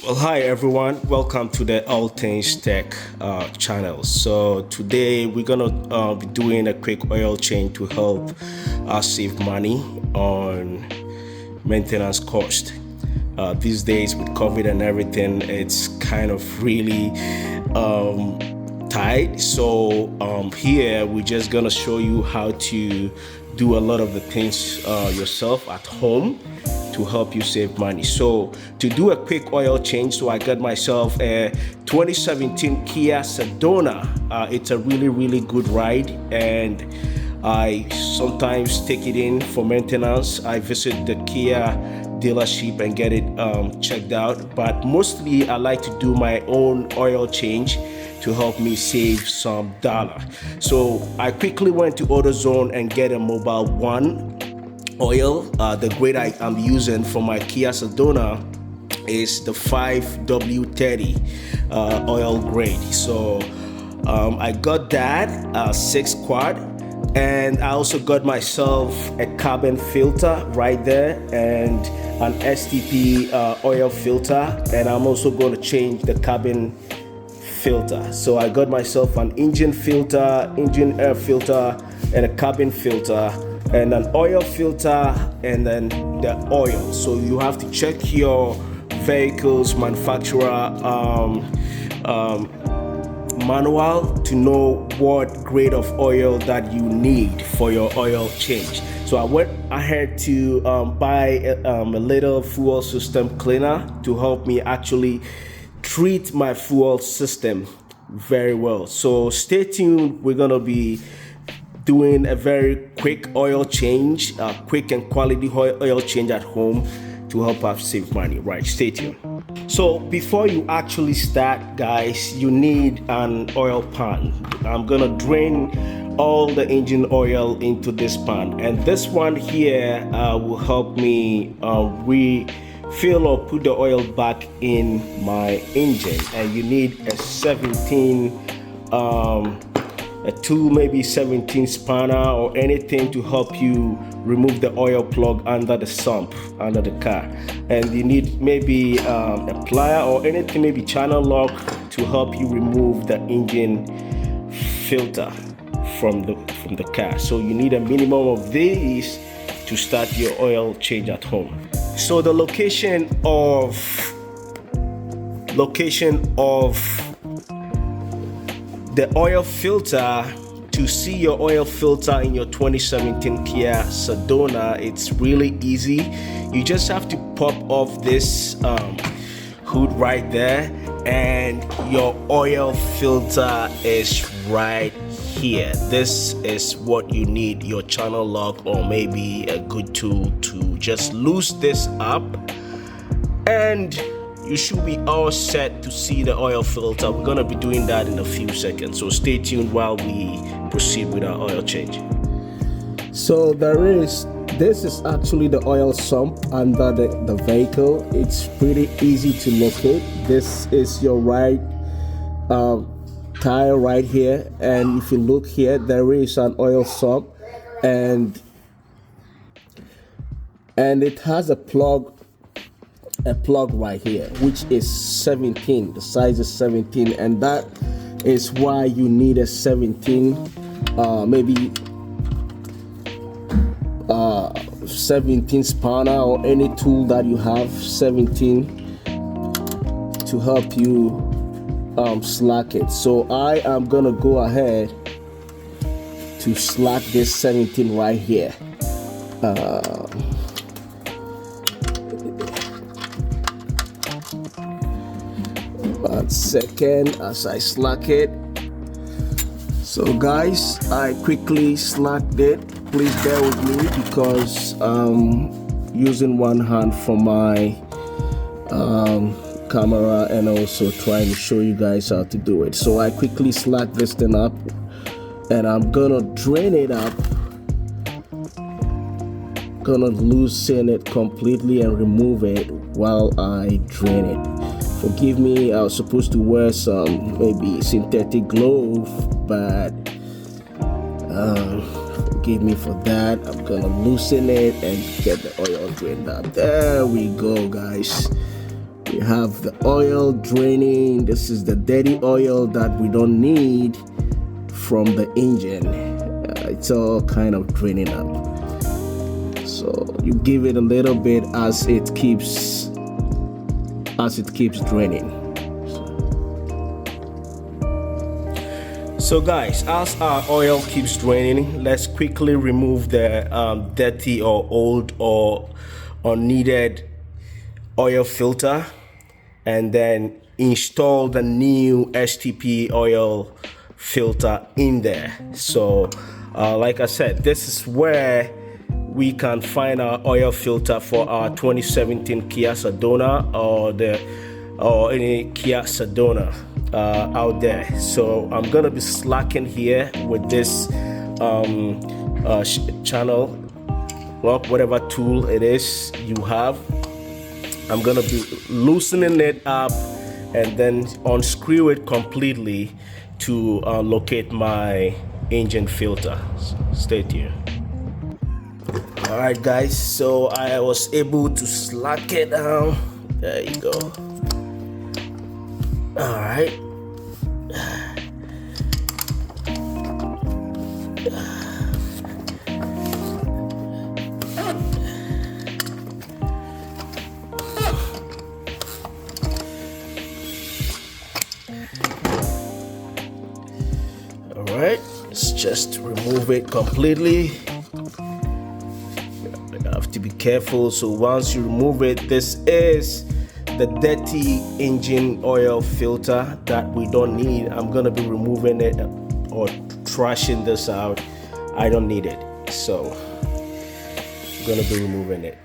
Well, hi everyone. Welcome to the All Things Tech channel. So today we're gonna be doing a quick oil change to help us save money on maintenance cost. These days with COVID and everything, it's kind of really tight. So here we're just gonna show you how to do a lot of the things yourself at home to help you save money. So to do a quick oil change, so I got myself a 2017 Kia Sedona. It's a really good ride, and I sometimes take it in for maintenance. I visit the Kia dealership and get it checked out, but mostly I like to do my own oil change to help me save some dollar. So I quickly went to AutoZone and get a Mobile 1 oil. The grade I am using for my Kia Sedona is the 5W30 oil grade. So I got that 6 quad, and I also got myself a carbon filter right there and an STP oil filter, and I'm also going to change the carbon filter. So I got myself an engine filter, engine air filter, and a carbon filter, and an oil filter, and then the oil. So you have to check your vehicle's manufacturer manual to know what grade of oil that you need for your oil change. So I went ahead to buy a little fuel system cleaner to help me actually treat my fuel system very well. So stay tuned. We're gonna be doing a very quick oil change, quick and quality oil change at home to help us save money. Right, stay tuned. So before you actually start, guys, you need an oil pan. I'm gonna drain all the engine oil into this pan, and this one here will help me refill or put the oil back in my engine. And you need a 17 a 2 maybe 17 spanner or anything to help you remove the oil plug under the sump under the car. And you need maybe a plier or anything, maybe channel lock, to help you remove the engine filter from the car. So you need a minimum of these to start your oil change at home. So the location of the oil filter, to see your oil filter in your 2017 Kia Sedona, it's really easy. You just have to pop off this hood right there, and your oil filter is right here. This is what you need, your channel lock, or maybe a good tool to just loose this up, and you should be all set to see the oil filter. We're gonna be doing that in a few seconds, so stay tuned while we proceed with our oil change. So this is actually the oil sump under the vehicle. It's pretty easy to locate. This is your right tire right here, and if you look here, there is an oil sump, and it has a plug right here, which is 17. The size is 17, and that is why you need a 17 maybe 17 spanner or any tool that you have 17 to help you slack it. So I am gonna go ahead to slack this 17 right here. 1 second as I slack it. So guys, I quickly slacked it. Please bear with me because I'm using one hand for my camera and also trying to show you guys how to do it. So I quickly slack this thing up, and I'm gonna drain it up, gonna loosen it completely and remove it while I drain it. Forgive me, I was supposed to wear some maybe synthetic glove, but forgive me for that. I'm gonna loosen it and get the oil drained out. There we go, guys. You have the oil draining. This is the dirty oil that we don't need from the engine. It's all kind of draining up. So you give it a little bit as it keeps draining. So guys, as our oil keeps draining, let's quickly remove the dirty or old or unneeded oil filter, and then install the new STP oil filter in there. So like I said, this is where we can find our oil filter for our 2017 Kia Sedona or any Kia Sedona out there. So I'm gonna be slacking here with this channel, well, whatever tool it is you have. I'm gonna be loosening it up and then unscrew it completely to locate my engine filter. Stay tuned. All right guys, so I was able to slack it down. There you go. All right. All right, let's just remove it completely. You have to be careful. So once you remove it, this is the dirty engine oil filter that we don't need. I'm gonna be removing it or trashing this out. I don't need it, so I'm gonna be removing it.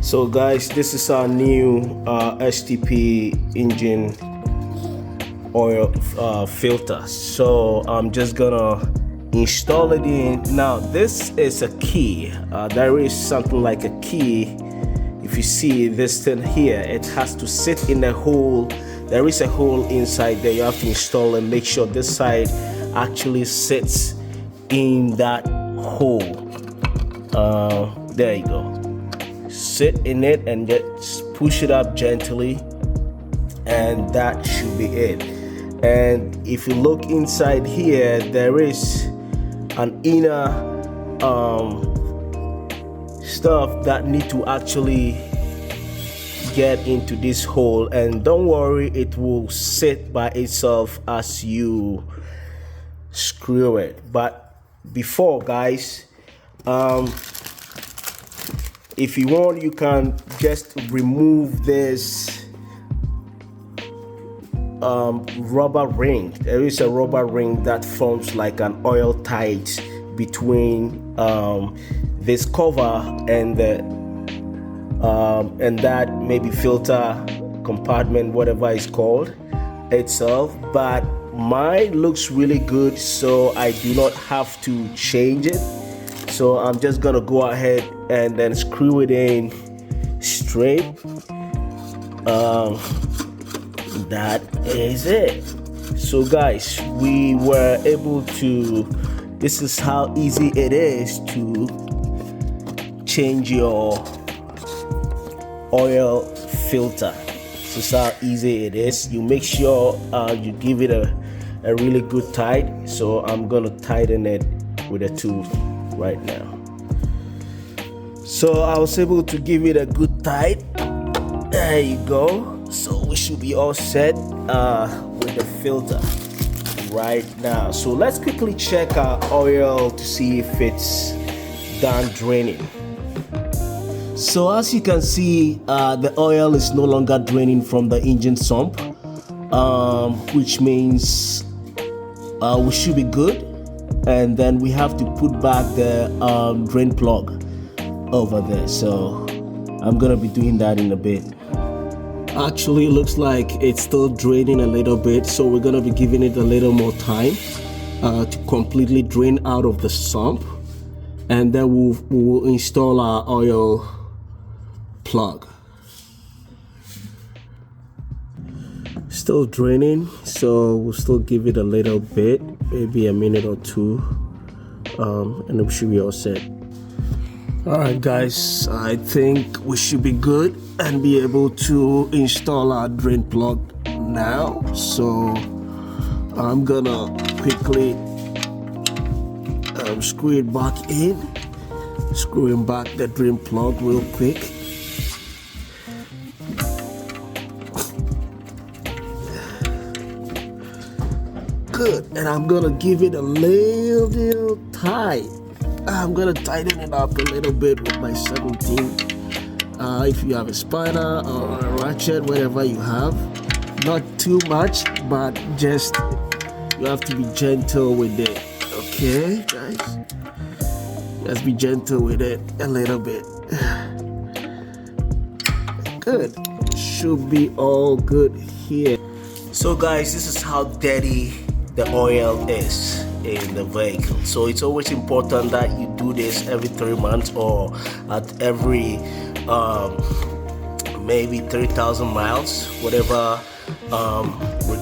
So guys, this is our new STP engine oil filter. So I'm just gonna install it in. Now this is a key. There is something like a key. If you see this thing here, it has to sit in a hole. There is a hole inside there. You have to install and make sure this side actually sits in that hole. There you go. Sit in it and just push it up gently, and that should be it. And if you look inside here, there is an inner stuff that need to actually get into this hole, and don't worry, it will sit by itself as you screw it. But before, guys, if you want, you can just remove this rubber ring. There is a rubber ring that forms like an oil tight between this cover and the and that maybe filter compartment, whatever it's called itself. But mine looks really good, so I do not have to change it. So I'm just gonna go ahead and then screw it in straight. That is it. So guys, we were able to, this is how easy it is to change your oil filter. This is how easy it is. You make sure you give it a really good tight. So I'm gonna tighten it with a tool right now. So I was able to give it a good tight. There you go. So we should be all set with the filter right now. So let's quickly check our oil to see if it's done draining. So as you can see, the oil is no longer draining from the engine sump, which means we should be good. And then we have to put back the drain plug over there. So I'm gonna be doing that in a bit. Actually, it looks like it's still draining a little bit, so we're gonna be giving it a little more time to completely drain out of the sump, and then we'll install our oil plug. Still draining, so we'll still give it a little bit, maybe a minute or two, and we should be all set. Alright guys, I think we should be good and be able to install our drain plug now. So I'm gonna quickly screw it back in, screwing back the drain plug real quick. Good, and I'm gonna give it a little tight. I'm gonna tighten it up a little bit with my 17. If you have a spanner or a ratchet, whatever you have, not too much, but just you have to be gentle with it. Okay, guys, just be gentle with it a little bit. Good, should be all good here. So guys, this is how dirty the oil is in the vehicle. So it's always important that you do this every 3 months or at every maybe 3,000 miles, whatever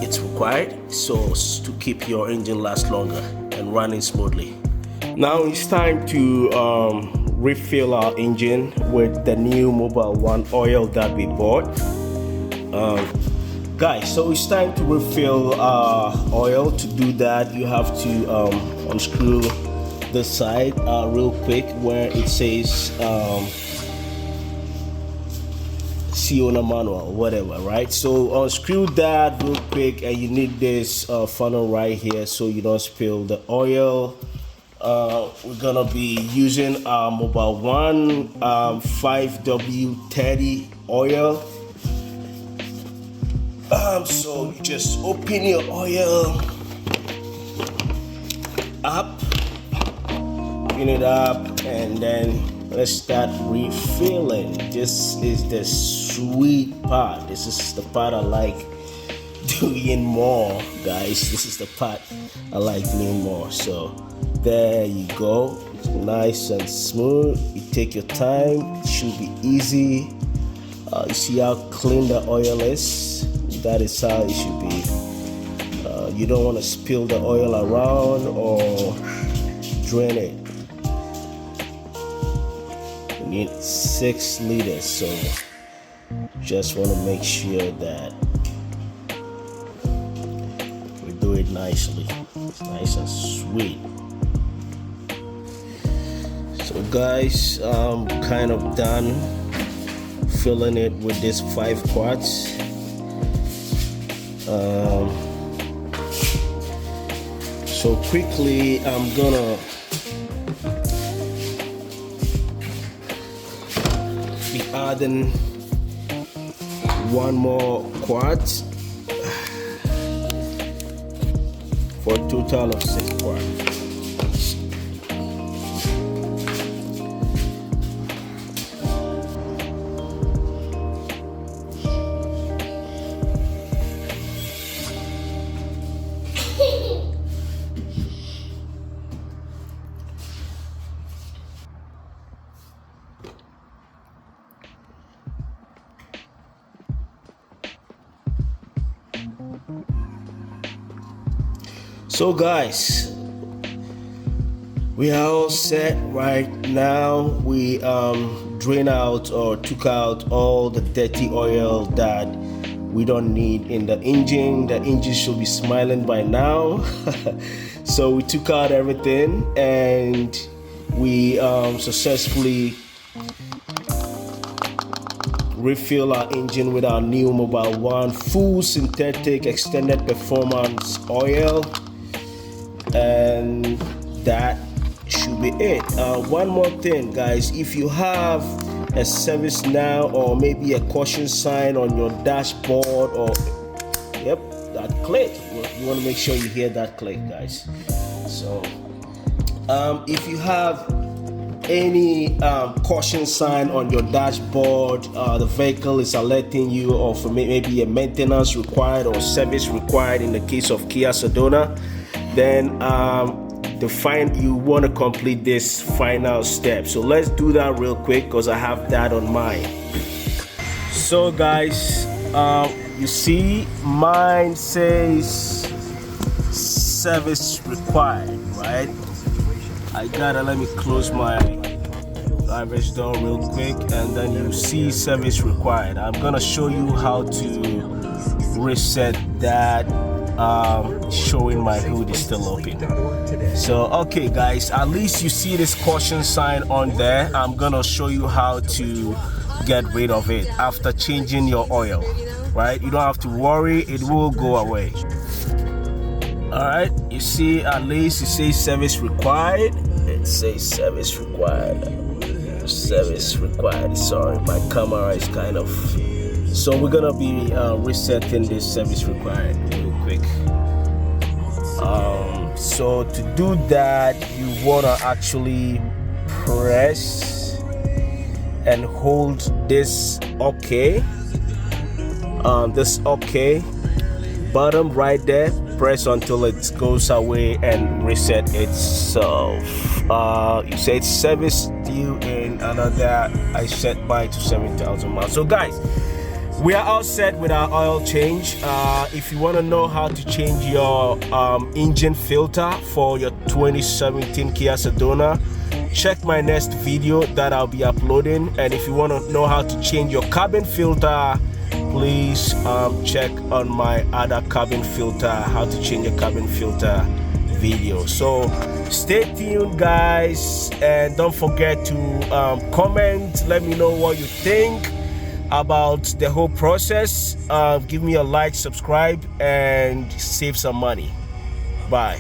it's required, so to keep your engine last longer and running smoothly. Now it's time to refill our engine with the new Mobil 1 oil that we bought. Guys, so it's time to refill oil. To do that, you have to unscrew the side real quick where it says Sedona manual, whatever, right? So unscrew that real quick, and you need this funnel right here so you don't spill the oil. We're gonna be using our Mobil 1 5W30 oil. So you just open your oil up, open it up, and then let's start refilling. This is the sweet part. This is the part I like doing more, guys. This is the part I like doing more. So there you go. It's nice and smooth. You take your time. It should be easy. You see how clean the oil is? That is how it should be. You don't want to spill the oil around or drain it. You need 6 liters, so just want to make sure that we do it nicely. It's nice and sweet. So guys, I'm kind of done filling it with this 5 quarts. So quickly I'm gonna be adding 1 more quart for a total of 6 quarts. So guys, we are all set right now. We drain out or took out all the dirty oil that we don't need in the engine. The engine should be smiling by now. So we took out everything and we successfully refill our engine with our new Mobil 1 full synthetic extended performance oil, and that should be it. One more thing, guys, if you have a service now or maybe a caution sign on your dashboard, or yep, that click, you want to make sure you hear that click, guys. So if you have any caution sign on your dashboard, the vehicle is alerting you of maybe a maintenance required or service required in the case of Kia Sedona, then you want to complete this final step. So let's do that real quick because I have that on mine. So guys, you see mine says service required, right? Let me close my average door real quick, and then you see service required. I'm gonna show you how to reset that, showing my hood is still open. So okay guys, at least you see this caution sign on there. I'm gonna show you how to get rid of it after changing your oil, right? You don't have to worry, it will go away. All right, you see, at least it says service required. It says service required. Service required. Sorry, my camera is kind of. So we're gonna be resetting this service required real quick. So to do that, you wanna actually press and hold this OK. This OK button right there. Press until it goes away and reset itself. You say it's service due in another. I set mine to 7,000 miles. So guys, we are all set with our oil change. If you want to know how to change your engine filter for your 2017 Kia Sedona, check my next video that I'll be uploading. And if you want to know how to change your cabin filter, please check on my other cabin filter, how to change your cabin filter video. So stay tuned guys, and don't forget to comment, let me know what you think about the whole process. Give me a like, subscribe, and save some money. Bye.